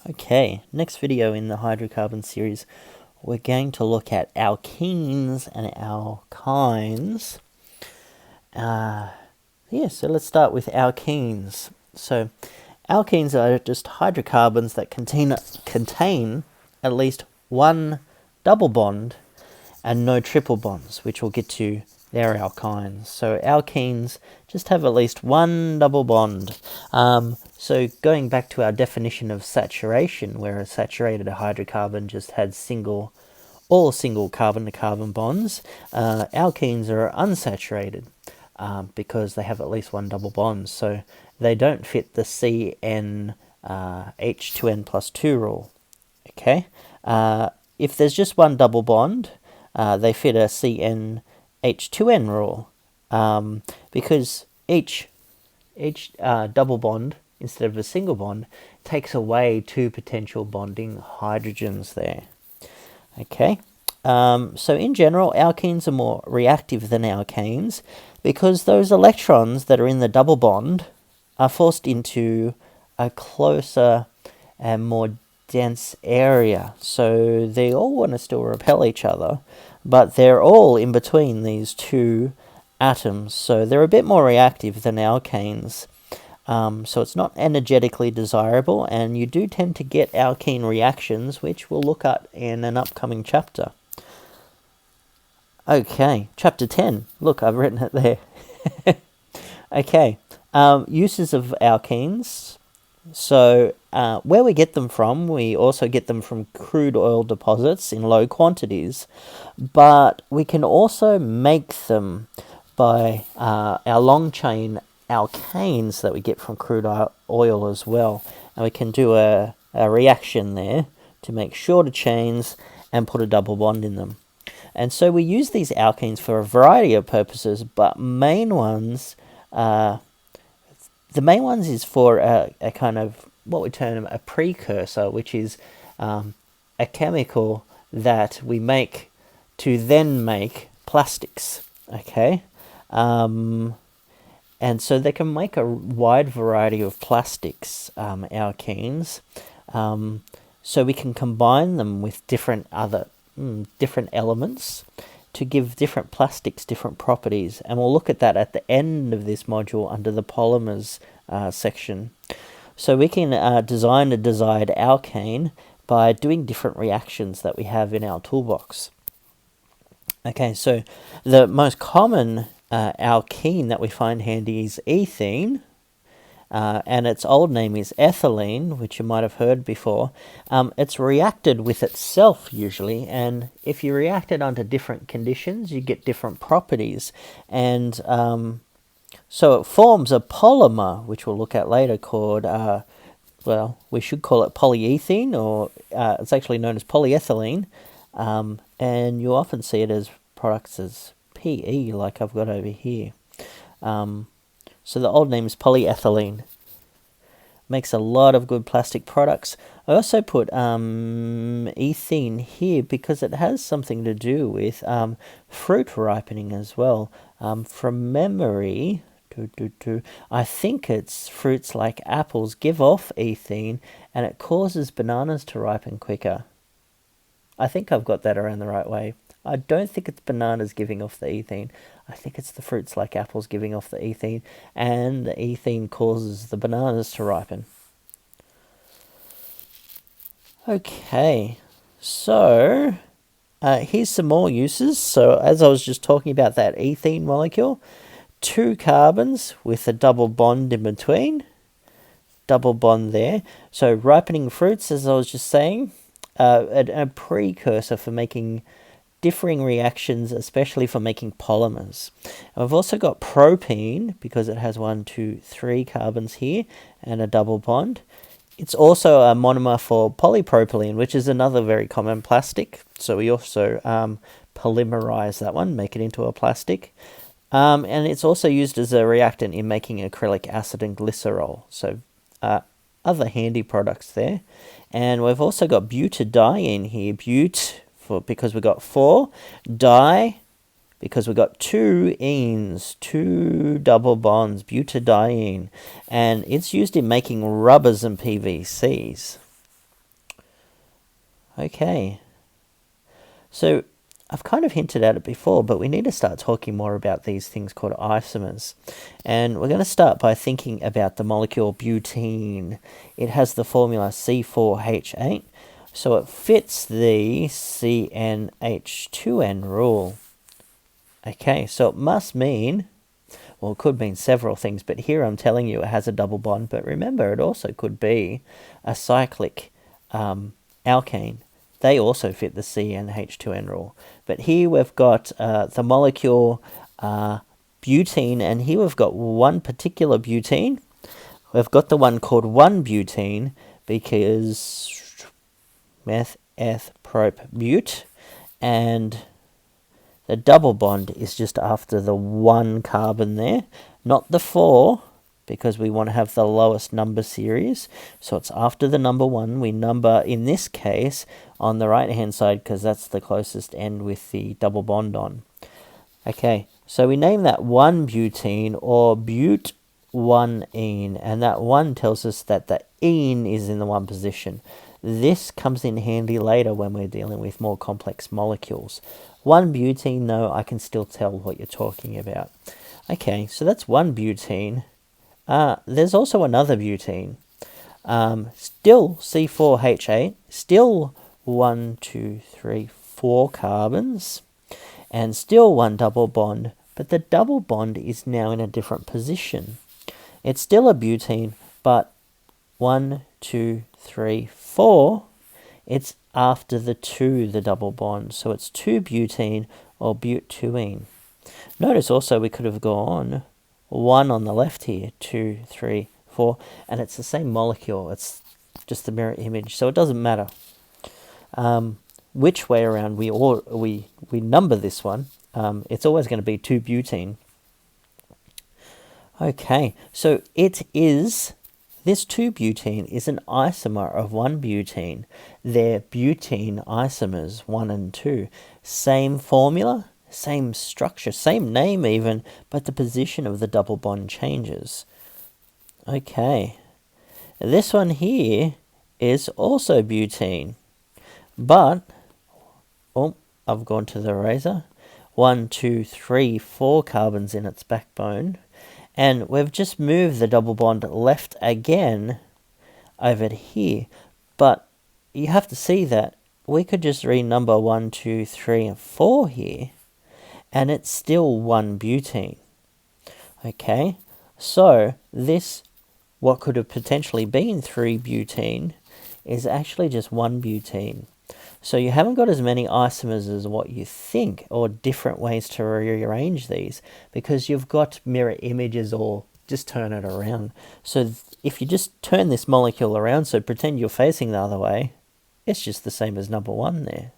Okay, next video in the hydrocarbon series, we're going to look at alkenes and alkynes. So let's start with alkenes. So alkenes are just hydrocarbons that contain at least one double bond and no triple bonds, which we'll get to. They're alkynes. So alkenes just have at least one double bond. So going back to our definition of saturation, where a saturated hydrocarbon just had all single carbon-to-carbon bonds, alkenes are unsaturated because they have at least one double bond. So they don't fit the CN H2N plus 2 rule. Okay, if there's just one double bond, they fit a CN H2N rule, because each double bond, instead of a single bond, takes away two potential bonding hydrogens there. Okay, so in general, alkenes are more reactive than alkanes because those electrons that are in the double bond are forced into a closer and more dense area. So they all want to still repel each other, but they're all in between these two atoms. So they're a bit more reactive than alkanes. So it's not energetically desirable, and you do tend to get alkene reactions, which we'll look at in an upcoming chapter. Okay, chapter 10. Look, I've written it there. Okay, uses of alkenes. So where we get them from, we also get them from crude oil deposits in low quantities, but we can also make them by our long chain alkanes that we get from crude oil as well. And we can do a reaction there to make shorter chains and put a double bond in them. And so we use these alkenes for a variety of purposes, but the main ones is for a kind of what we term a precursor, which is a chemical that we make to then make plastics. Okay, and so they can make a wide variety of plastics, alkenes. So we can combine them with different elements to give different plastics different properties, and we'll look at that at the end of this module under the polymers section. So we can design a desired alkane by doing different reactions that we have in our toolbox. Okay, so the most common alkene that we find handy is ethene, and its old name is ethylene, which you might have heard before. It's reacted with itself usually, and if you react it under different conditions, you get different properties. And so it forms a polymer, which we'll look at later, called, we should call it polyethene, or it's actually known as polyethylene, and you often see it as products as PE, like I've got over here. So the old name is polyethylene. Makes a lot of good plastic products. I also put ethene here because it has something to do with fruit ripening as well. From memory, I think it's fruits like apples give off ethene, and it causes bananas to ripen quicker. I think I've got that around the right way. I don't think it's bananas giving off the ethene. I think it's the fruits like apples giving off the ethene, and the ethene causes the bananas to ripen. Okay, so here's some more uses. So as I was just talking about that ethene molecule, 2 carbons with a double bond in between. Double bond there. So ripening fruits, as I was just saying, a precursor for making differing reactions, especially for making polymers. And we've also got propene, because it has 1, 2, 3 carbons here and a double bond. It's also a monomer for polypropylene, which is another very common plastic. So we also polymerize that one, make it into a plastic. And it's also used as a reactant in making acrylic acid and glycerol. So other handy products there. And we've also got butadiene here. Because we've got 4, di, because we've got 2 enes, 2 double bonds, butadiene, and it's used in making rubbers and PVCs. Okay. So I've kind of hinted at it before, but we need to start talking more about these things called isomers. And we're going to start by thinking about the molecule butene. It has the formula C4H8, so it fits the CnH2n rule. Okay, so it must mean, well, it could mean several things, but here I'm telling you it has a double bond, but remember it also could be a cyclic alkane. They also fit the CnH2n rule. But here we've got the molecule butene, and here we've got one particular butene. We've got the one called 1-butene because meth, eth, prop, but, and the double bond is just after the 1 carbon there, not the 4, because we want to have the lowest number series. So it's after the number 1. We number, in this case, on the right-hand side, because that's the closest end with the double bond on. Okay, so we name that 1-butene or but-1-ene, and that 1 tells us that the ene is in the 1 position. This comes in handy later when we're dealing with more complex molecules. 1-butene, though, I can still tell what you're talking about. Okay, so that's 1-butene. There's also another butene. Still C4H8, still 1, 2, 3, 4 carbons, and still 1 double bond, but the double bond is now in a different position. It's still a butene, but 1, 2, 3, 4, it's after the 2, the double bond, so it's 2-butene or but-2-ene. Notice also we could have gone 1 on the left here, 2, 3, 4, and it's the same molecule. It's just the mirror image, so it doesn't matter which way around we number this one. It's always going to be 2-butene. Okay, so this 2-butene is an isomer of 1-butene. They're butene isomers, 1 and 2. Same formula, same structure, same name even, but the position of the double bond changes. Okay, this one here is also butene, but, oh, I've gone to the razor. 1, 2, 3, 4 carbons in its backbone. And we've just moved the double bond left again over here. But you have to see that we could just renumber 1, 2, 3, and 4 here, and it's still 1-butene. Okay, so this, what could have potentially been 3-butene, is actually just 1-butene. So you haven't got as many isomers as what you think, or different ways to rearrange these, because you've got mirror images, or just turn it around. So if you just turn this molecule around, so pretend you're facing the other way, it's just the same as number 1 there.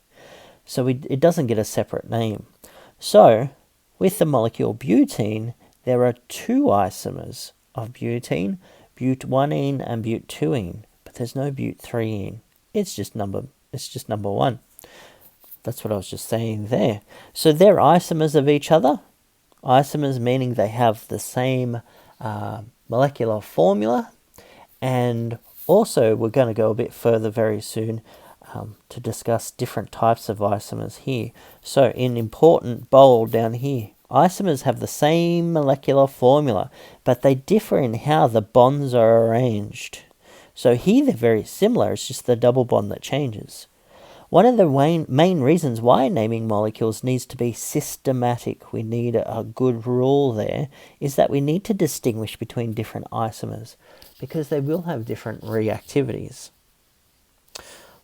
So it doesn't get a separate name. So with the molecule butene, there are 2 isomers of butene, but-1-ene and but-2-ene, but there's no but-3-ene. It's just number 1. That's what I was just saying there. So they're isomers of each other. Isomers meaning they have the same molecular formula. And also we're going to go a bit further very soon to discuss different types of isomers here. So in important bold down here, isomers have the same molecular formula, but they differ in how the bonds are arranged. So here they're very similar, it's just the double bond that changes. One of the main reasons why naming molecules needs to be systematic, we need a good rule there, is that we need to distinguish between different isomers, because they will have different reactivities.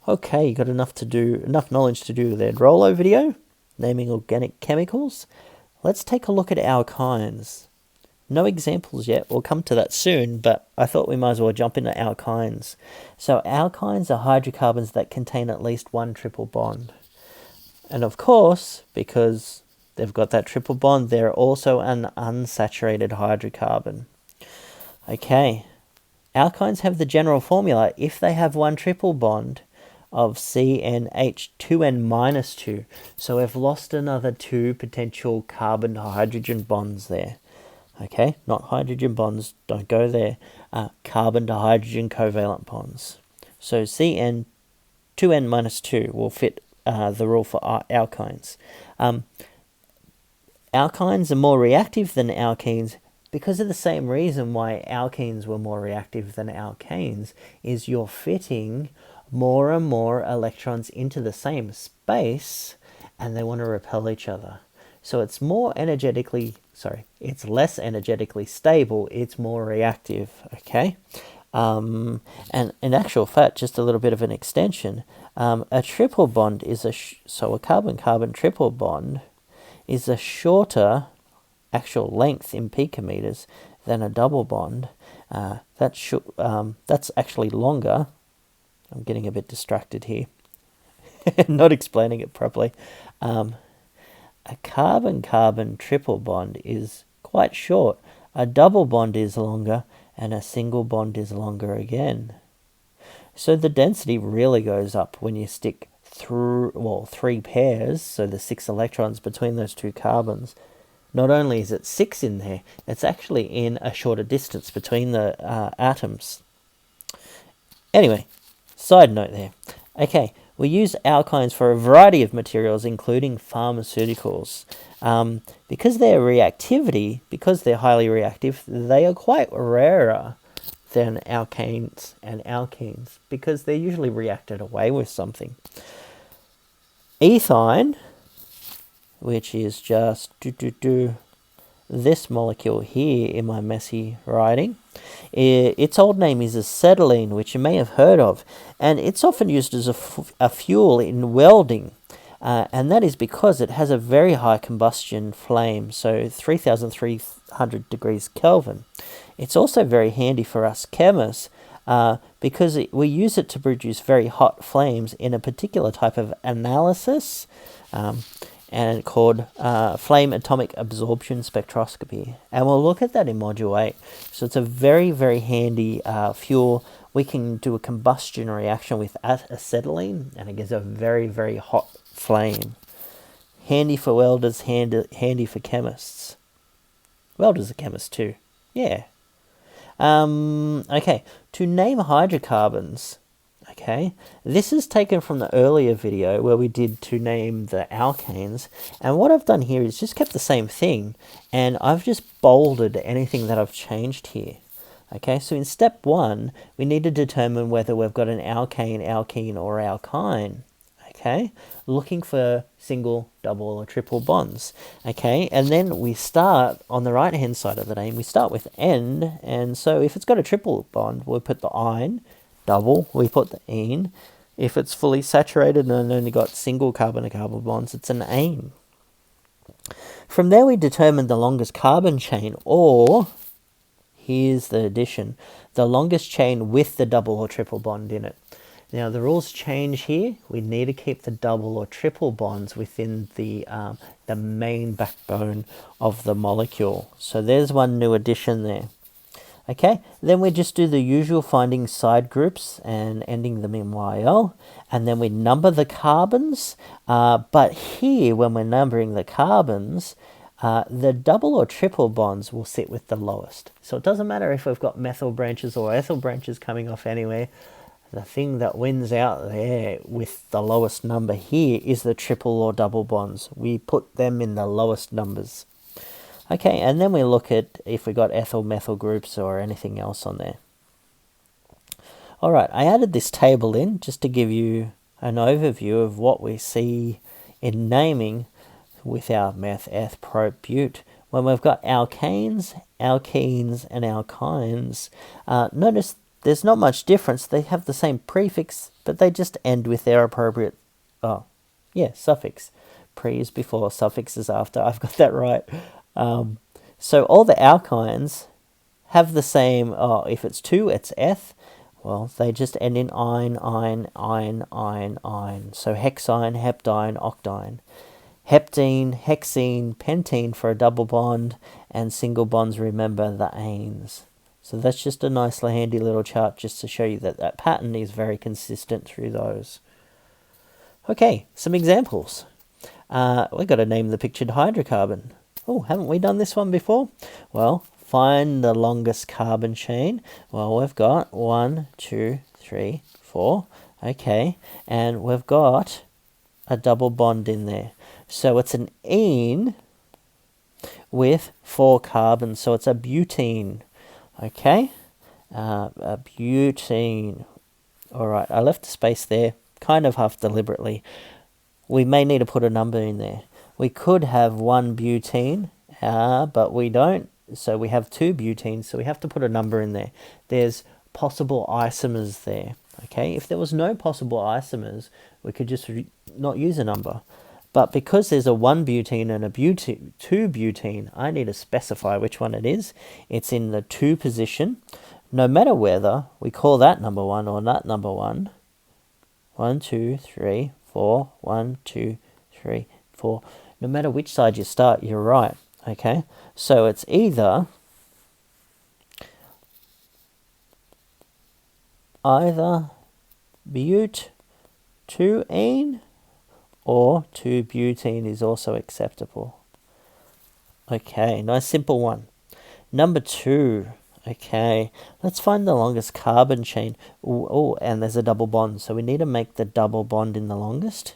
Okay, you got enough knowledge to do the Rollo video, naming organic chemicals. Let's take a look at alkynes. No examples yet, we'll come to that soon, but I thought we might as well jump into alkynes. So alkynes are hydrocarbons that contain at least 1 triple bond. And of course, because they've got that triple bond, they're also an unsaturated hydrocarbon. Okay, alkynes have the general formula if they have 1 triple bond of CnH2n-2. So we've lost another 2 potential carbon to hydrogen bonds there. Okay, not hydrogen bonds, don't go there. Carbon to hydrogen covalent bonds. So CnH2 2n minus 2 will fit the rule for alkynes. Alkynes are more reactive than alkenes because of the same reason why alkenes were more reactive than alkanes, is you're fitting more and more electrons into the same space and they want to repel each other. So it's it's less energetically stable, it's more reactive, okay? And in actual fact, just a little bit of an extension, a triple bond is so a carbon-carbon triple bond is a shorter actual length in picometers than a double bond. That's actually longer. I'm getting a bit distracted here, not explaining it properly. A carbon-carbon triple bond is quite short. A double bond is longer, and a single bond is longer again. So the density really goes up when you stick through, 3 pairs, so the 6 electrons between those 2 carbons. Not only is it 6 in there, it's actually in a shorter distance between the atoms. Anyway, side note there. Okay, we use alkynes for a variety of materials, including pharmaceuticals. Because their reactivity, because they're highly reactive, they are quite rarer than alkanes and alkenes, because they're usually reacted away with something. Ethine, which is just this molecule here in my messy writing, its old name is acetylene, which you may have heard of, and it's often used as a fuel in welding, and that is because it has a very high combustion flame, so 3,300 degrees Kelvin. It's also very handy for us chemists because we use it to produce very hot flames in a particular type of analysis and called flame atomic absorption spectroscopy. And we'll look at that in Module 8. So it's a very, very handy fuel. We can do a combustion reaction with acetylene and it gives a very, very hot flame. Handy for welders, handy for chemists. Welders are chemists too. Yeah. Okay, to name hydrocarbons. Okay, this is taken from the earlier video where we did to name the alkanes, and what I've done here is just kept the same thing, and I've just bolded anything that I've changed here. Okay, so in step 1, we need to determine whether we've got an alkane, alkene, or alkyne. Okay, looking for single, double, or triple bonds. Okay, and then we start on the right hand side of the name, we start with N, and so if it's got a triple bond, we'll put the "-ine", double, we put the "-ene". If it's fully saturated and only got single carbon-to-carbon bonds, it's an "-ane". From there, we determine the longest carbon chain, or, here's the addition, the longest chain with the double or triple bond in it. Now, the rules change here. We need to keep the double or triple bonds within the main backbone of the molecule. So there's one new addition there. Okay, then we just do the usual finding side groups and ending them in YL, and then we number the carbons, but here when we're numbering the carbons, the double or triple bonds will sit with the lowest. So it doesn't matter if we've got methyl branches or ethyl branches coming off anywhere, the thing that wins out there with the lowest number here is the triple or double bonds. We put them in the lowest numbers. Okay, and then we look at if we got ethyl methyl groups or anything else on there. Alright, I added this table in just to give you an overview of what we see in naming with our meth, eth, prop, bute. When we've got alkanes, alkenes, and alkynes, notice there's not much difference. They have the same prefix, but they just end with their appropriate, suffix. Pre is before, suffix is after. I've got that right. So all the alkynes have the same, if it's 2, it's eth. Well, they just end in "-ine", "-ine", "-ine", "-ine", "-ine". So hexyne, heptyne, octyne. Heptene, hexene, pentene for a double bond, and single bonds, remember, the anes. So that's just a nice handy little chart just to show you that that pattern is very consistent through those. Okay, some examples. We've got to name the pictured hydrocarbon. Oh, haven't we done this one before? Well, find the longest carbon chain. Well, we've got 1, 2, 3, 4. Okay, and we've got a double bond in there. So it's an ene with 4 carbons. So it's a butene. Okay, a butene. All right, I left a space there, kind of half deliberately. We may need to put a number in there. We could have 1 butene, but we don't. So we have 2 butenes, so we have to put a number in there. There's possible isomers there. Okay, if there was no possible isomers, we could just not use a number. But because there's a 1 butene and a 2 butene, I need to specify which one it is. It's in the 2 position. No matter whether we call that number 1 or that number 1. 1, 2, 3, 4. 1, 2, 3, 4. No matter which side you start, you're right. Okay, so it's either but 2-ene or 2-butene is also acceptable. Okay, nice simple one. Number 2. Okay, let's find the longest carbon chain. Oh, and there's a double bond, so we need to make the double bond in the longest.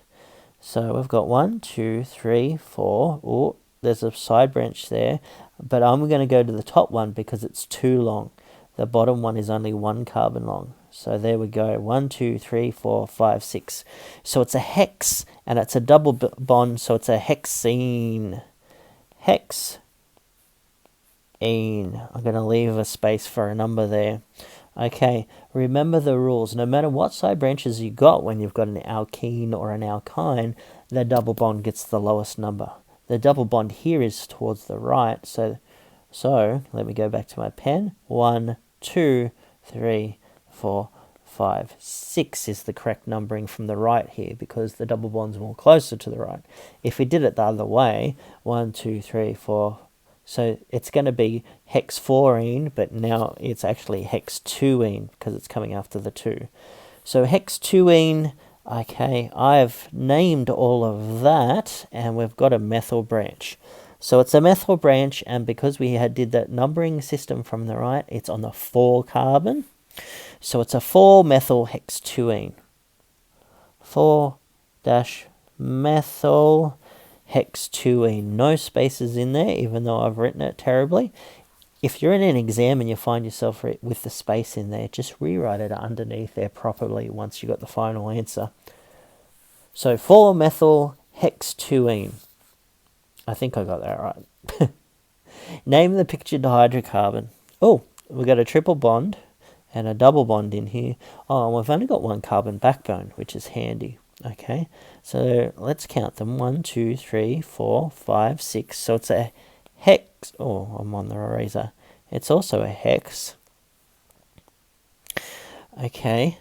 So we've got 1, 2, 3, 4. Oh, there's a side branch there, but I'm going to go to the top one because it's too long. The bottom one is only 1 carbon long. So there we go. 1, 2, 3, 4, 5, 6. So it's a hex, and it's a double bond, so it's a hexene. Hexene. I'm going to leave a space for a number there. Okay, remember the rules. No matter what side branches you got when you've got an alkene or an alkyne, the double bond gets the lowest number. The double bond here is towards the right, so let me go back to my pen. 1, 2, 3, 4, 5, 6 is the correct numbering from the right here because the double bond's more closer to the right. If we did it the other way, 1, 2, 3, 4, so it's going to be hex 4-ene, but now it's actually hex 2-ene because it's coming after the 2. So hex 2-ene, okay, I've named all of that, and we've got a methyl branch. So it's a methyl branch, and because we did that numbering system from the right, it's on the 4 carbon. So it's a 4-methyl hex 2-ene. 4-methyl hex 2-ene. No spaces in there, even though I've written it terribly. If you're in an exam and you find yourself with the space in there, just rewrite it underneath there properly once you got the final answer. So 4-methyl hex 2-ene. I think I got that right. Name the pictured hydrocarbon. Oh, we've got a triple bond and a double bond in here. Oh, and we've only got 1 carbon backbone, which is handy. Okay, so let's count them. 1, 2, 3, 4, 5, 6. So it's a hex. Oh, I'm on the eraser. It's also a hex. Okay.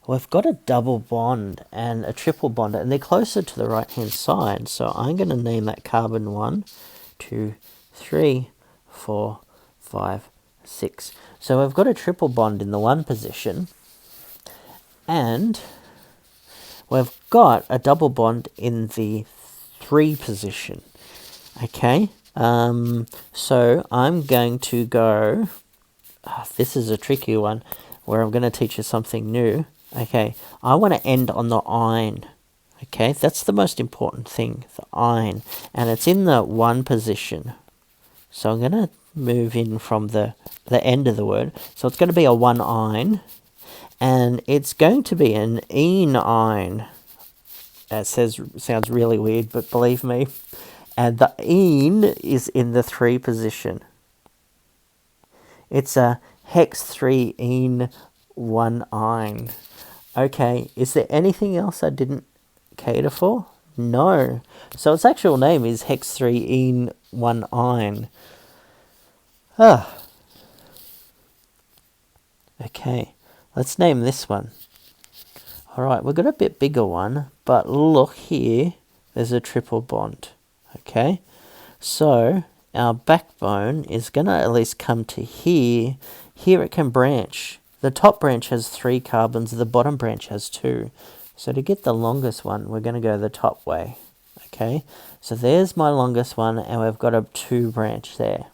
We've got a double bond and a triple bond, and they're closer to the right-hand side. So I'm going to name that carbon 1, 2, 3, 4, 5, 6. So we've got a triple bond in the 1 position, and we've got a double bond in the 3 position. Okay, so I'm going to go, this is a tricky one where I'm going to teach you something new. Okay, I want to end on the ine. Okay, that's the most important thing, the ine, and it's in the 1 position. So I'm going to move in from the end of the word. So it's going to be a 1-ine, and it's going to be an ene-ine. That sounds really weird, but believe me. And the ene is in the 3 position. It's a hex 3-ene 1-ine. Okay, is there anything else I didn't cater for? No. So its actual name is hex 3-ene 1-ine. Okay, let's name this one. Alright, we've got a bit bigger one, but look here, there's a triple bond. Okay, so our backbone is going to at least come to here. Here it can branch. The top branch has 3 carbons, the bottom branch has 2. So to get the longest one, we're going to go the top way. Okay, so there's my longest one, and we've got a 2 branch there.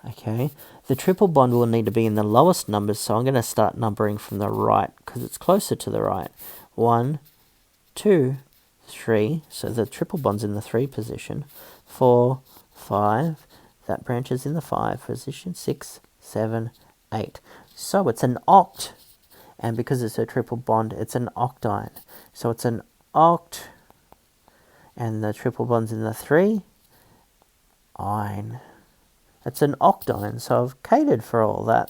Okay, The triple bond will need to be in the lowest numbers, so I'm going to start numbering from the right because it's closer to the right. 1, 2, 3, so the triple bond's in the 3 position. 4, 5, that branch is in the 5 position. 6, 7, 8. So it's an oct, and because it's a triple bond, it's an octyne. So it's an oct, and the triple bond's in the 3. Yne. It's an octyne, so I've catered for all that.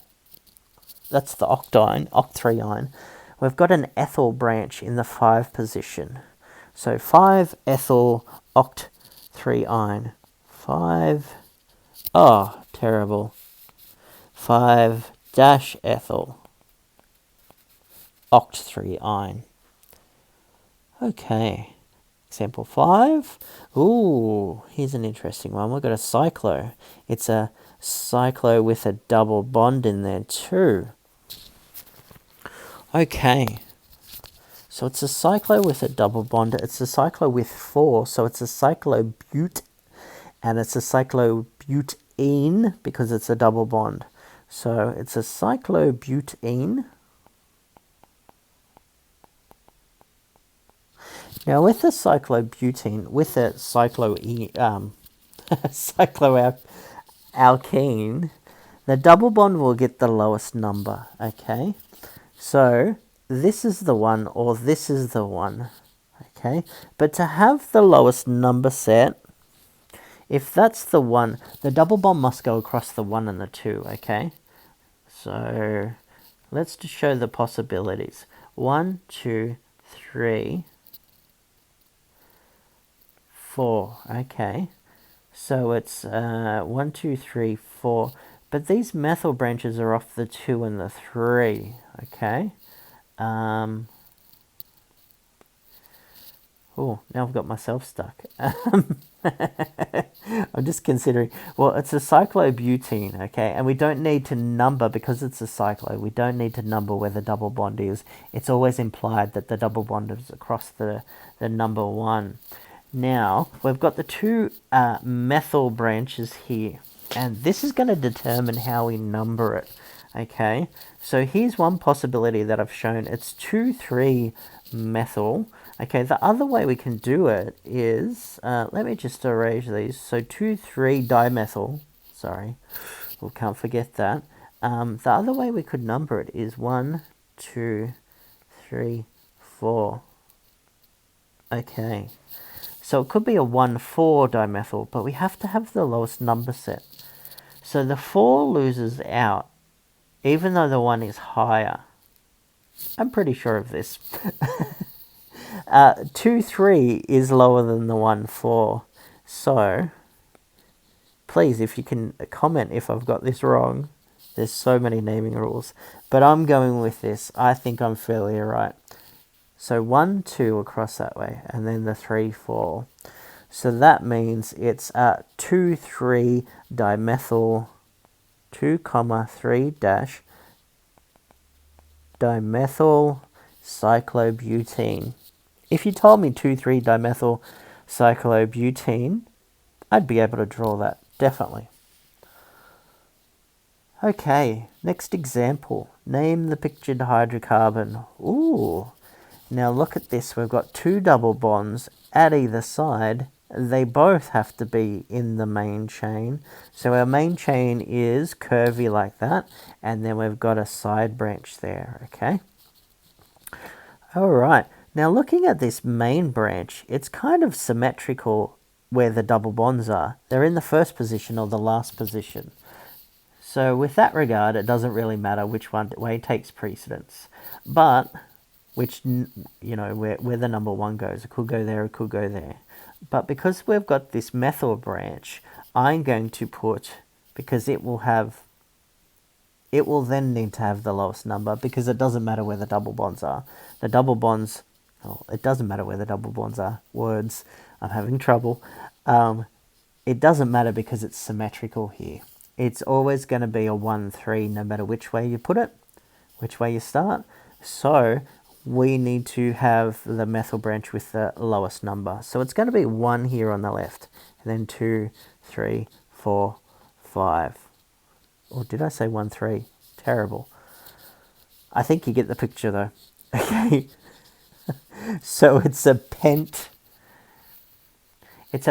That's the octyne, oct3-yne. We've got an ethyl branch in the 5 position. So 5 ethyl oct3-yne. 5, oh, terrible. 5 dash ethyl oct3-yne. Okay. Example 5. Ooh, here's an interesting one. We've got a cyclo. It's a cyclo with a double bond in there too. Okay. So it's a cyclo with a double bond. It's a cyclo with 4, so it's a cyclobute, and it's a cyclobutene because it's a double bond. So it's a cyclobutene. Now with the cyclobutene, with the cycloalkene, the double bond will get the lowest number, okay? So this is the one or this is the one, okay? But to have the lowest number set, if that's the 1, the double bond must go across the 1 and the 2, okay? So let's just show the possibilities. 1, 2, 3, 4, okay. So it's 1, 2, 3, 4. But these methyl branches are off the 2 and the 3, okay? Oh, now I've got myself stuck. I'm just considering. Well, it's a cyclobutene, okay? And we don't need to number, because it's a cyclo, we don't need to number where the double bond is. It's always implied that the double bond is across the number 1. Now, we've got the 2 methyl branches here, and this is going to determine how we number it, okay? So here's one possibility that I've shown. It's 2,3 methyl. Okay, the other way we can do it is, let me just arrange these. So 2,3 dimethyl, sorry, we can't forget that. The other way we could number it is 1, 2, 3, 4. Okay. So it could be a 1,4 dimethyl, but we have to have the lowest number set. So the 4 loses out, even though the 1 is higher. I'm pretty sure of this. 2,3 is lower than the 1,4. So, please, if you can comment if I've got this wrong. There's so many naming rules. But I'm going with this. I think I'm fairly right. So 1, 2 across that way, and then the 3, 4. So that means it's 2, 3 dimethyl, 2, 3 dash dimethyl cyclobutene. If you told me 2, 3 dimethyl cyclobutene, I'd be able to draw that, definitely. Okay, next example. Name the pictured hydrocarbon. Ooh. Now look at this, we've got 2 double bonds at either side. They both have to be in the main chain. So our main chain is curvy like that, and then we've got a side branch there, okay? Alright, now looking at this main branch, it's kind of symmetrical where the double bonds are. They're in the first position or the last position. So with that regard, it doesn't really matter which way takes precedence. But which, you know, where the number 1 goes. It could go there, it could go there. But because we've got this methyl branch, I'm going to put, because it will then need to have the lowest number, because it doesn't matter where the double bonds are. The double bonds, oh, it doesn't matter where the double bonds are. Words, I'm having trouble. It doesn't matter because it's symmetrical here. It's always going to be a 1, 3, no matter which way you put it, which way you start. So we need to have the methyl branch with the lowest number. So it's going to be 1 here on the left, and then 2, 3, 4, 5. Or did I say 1, 3? Terrible. I think you get the picture though. Okay. So it's a pentadiene. It's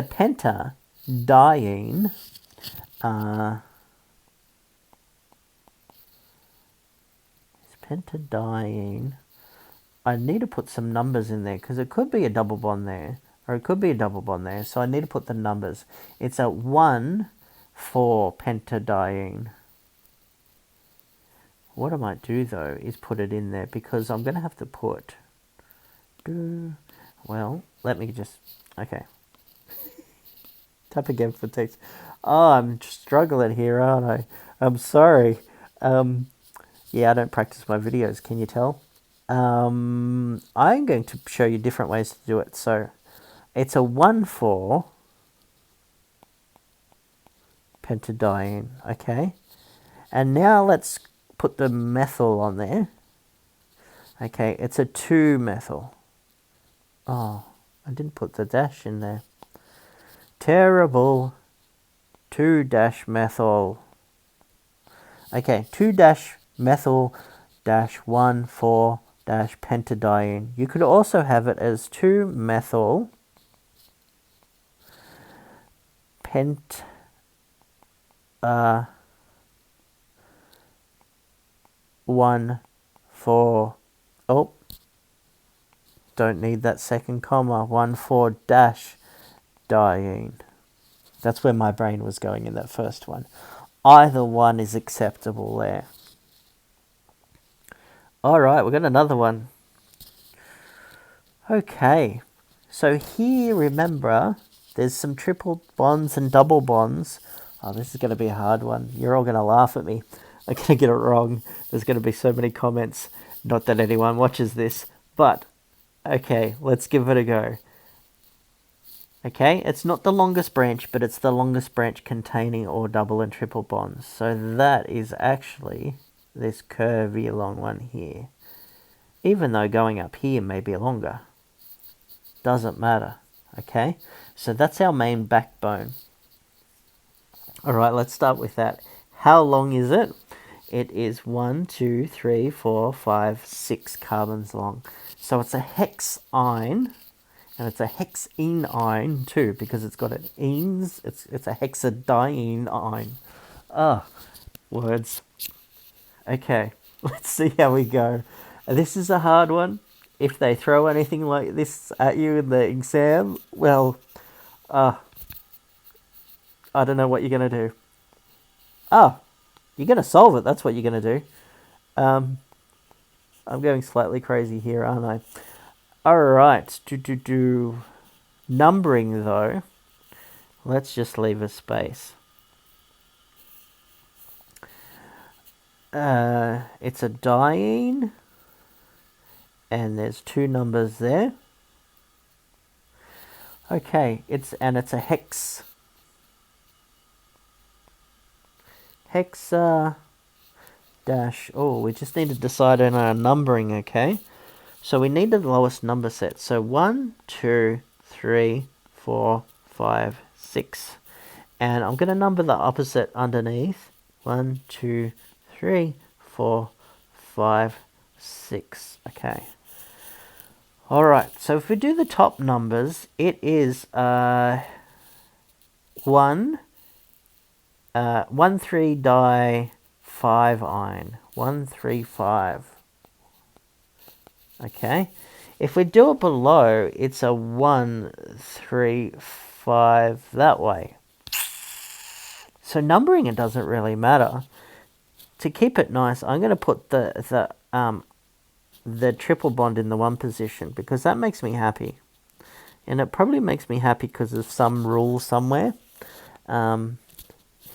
pentadiene. I need to put some numbers in there because it could be a double bond there, or it could be a double bond there. So I need to put the numbers. It's a 1,4-pentadiene. What I might do though is put it in there because I'm going to have to put. Well, let me just. Okay. Tap again for text. Oh, I'm struggling here, aren't I? I'm sorry. Yeah, I don't practice my videos. Can you tell? I'm going to show you different ways to do it. So, it's a 1,4-pentadiene. Okay. And now let's put the methyl on there. Okay, it's a 2-methyl. Oh, I didn't put the dash in there. Terrible. 2-methyl. Okay, 2-methyl 1,4-pentadiene. You could also have it as 2-methyl pent 1, 4. Oh, don't need that second comma. 1,4-diene. That's where my brain was going in that first one. Either one is acceptable there. All right, we've got another one. Okay, so here, remember, there's some triple bonds and double bonds. Oh, this is going to be a hard one. You're all going to laugh at me. I'm going to get it wrong. There's going to be so many comments. Not that anyone watches this, but okay, let's give it a go. Okay, it's not the longest branch, but it's the longest branch containing all double and triple bonds. So that is actually this curvy long one here. Even though going up here may be longer. Doesn't matter. Okay, so that's our main backbone. Alright, let's start with that. How long is it? It is 1, 2, 3, 4, 5, 6 carbons long. So it's a hexyne. And it's a hexene too, because it's got an enes. It's a hexadiene. Ah, words. Okay, let's see how we go. This is a hard one. If they throw anything like this at you in the exam, well, I don't know what you're going to do. You're going to solve it. That's what you're going to do. I'm going slightly crazy here, aren't I? Alright, numbering though, let's just leave a space. It's a diene, and there's 2 numbers there. Okay, it's a hexa dash. Oh, we just need to decide on our numbering, okay? So we need the lowest number set. So 1, 2, 3, 4, 5, 6. And I'm going to number the opposite underneath. 1, 2, 3, 4, 5, 6. Okay. Alright, so if we do the top numbers, it is 1, 1,3-di-5-ine. 1, 3, 5. Okay, if we do it below, it's a 1, 3, 5 that way. So numbering, it doesn't really matter. To keep it nice, I'm going to put the triple bond in the 1 position because that makes me happy, and it probably makes me happy because of some rule somewhere. Yeah,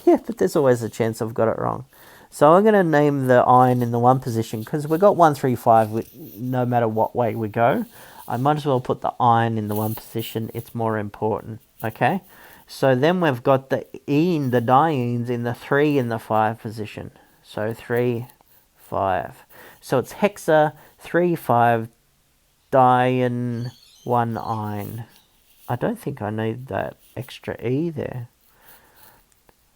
but there's always a chance I've got it wrong. So I'm going to name the ion in the 1 position because we've got 1, 3, 5 no matter what way we go. I might as well put the ion in the 1 position. It's more important. Okay. So then we've got the dienes in the 3 and the 5 position. So 3, 5. So it's hexa 3, 5 diene 1 ine. I don't think I need that extra E there.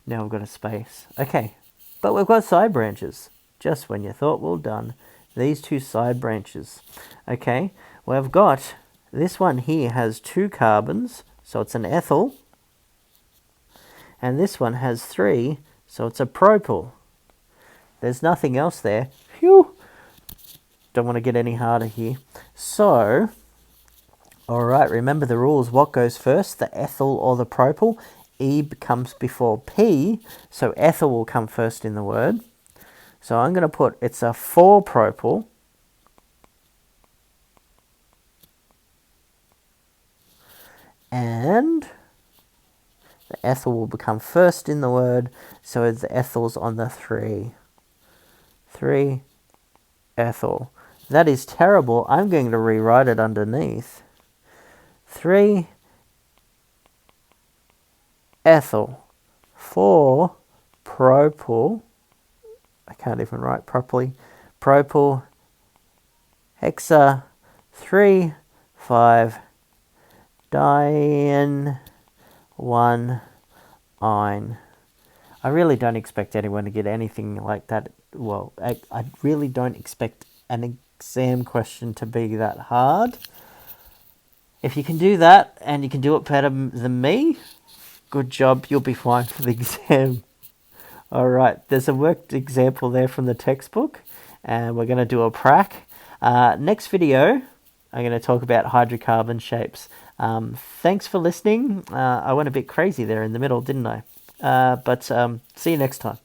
Now I've got a space. Okay. But we've got side branches. Just when you thought, well done. These two side branches. Okay, we've got this one here has 2 carbons, so it's an ethyl. And this one has 3, so it's a propyl. There's nothing else there. Phew! Don't want to get any harder here. So, alright, remember the rules. What goes first, the ethyl or the propyl? E comes before P, so ethyl will come first in the word. So I'm going to put, it's a 4-propyl. And the ethyl will become first in the word, so the ethyl's on the 3. 3-ethyl. That is terrible. I'm going to rewrite it underneath. 3-ethyl. 4-propyl. I can't even write properly. Propyl. Hexa. 3,5. Diene. 1-ine. I really don't expect anyone to get anything like that. Well, I really don't expect an exam question to be that hard. If you can do that, and you can do it better than me, good job, you'll be fine for the exam. Alright, there's a worked example there from the textbook, and we're going to do a prac. Next video, I'm going to talk about hydrocarbon shapes. Thanks for listening. I went a bit crazy there in the middle, didn't I? But see you next time.